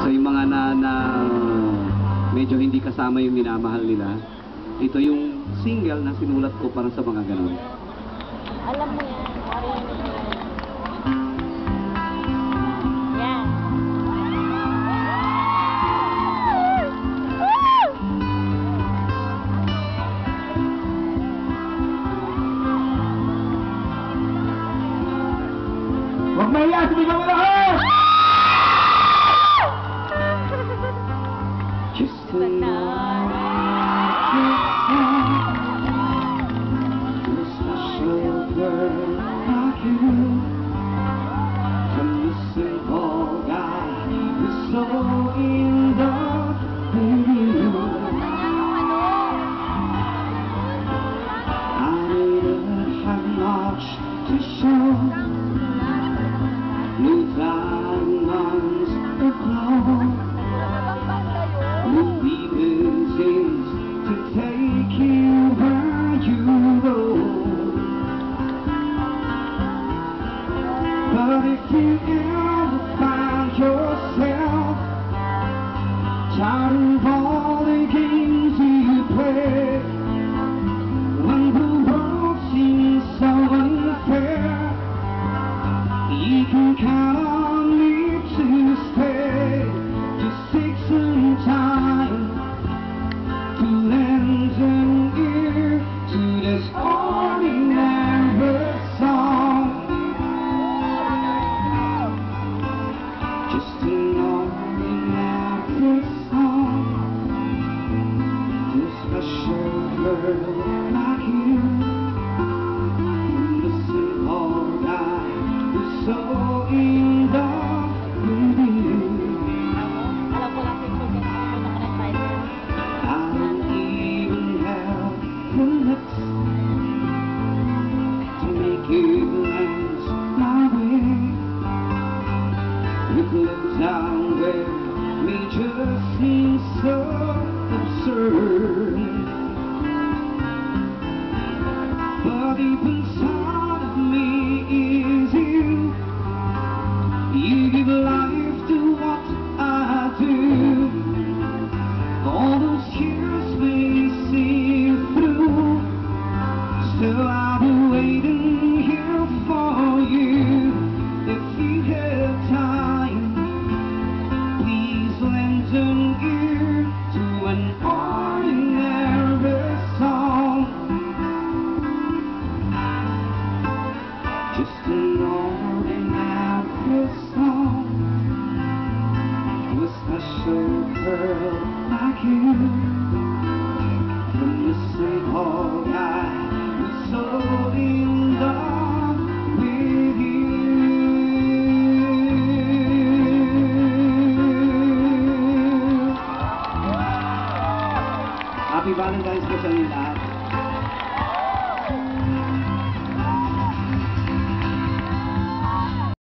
So yung mga na medyo hindi kasama yung minamahal nila, ito yung single na sinulat ko para sa mga ganun. Alam mo yan, marinig mo yan. Yan. Huwag mahiya, sumigaw mo lahat! Just Sana. But if you ever find yourself tired of all the games you play, when the world seems so unfair, you can count on me to stay. Just take some time to lend an ear to this ordinary song. Just an ordinary song to a special girl like you, from the simple guy who's so in love with you. Alam ko lang picture din ako na ka-title. I don't even have the lips to make you glance my way. You look down where me just seems so absurd, but deep inside of me is you. You give life to what I do. All those years may see through, still I'll be waiting here for you. If you have time, please lend an ear to an ordinary song. Just an ordinary song to a special girl like you, from the simple guy who's so in love with you. Happy Valentine's po sa inyo lahat.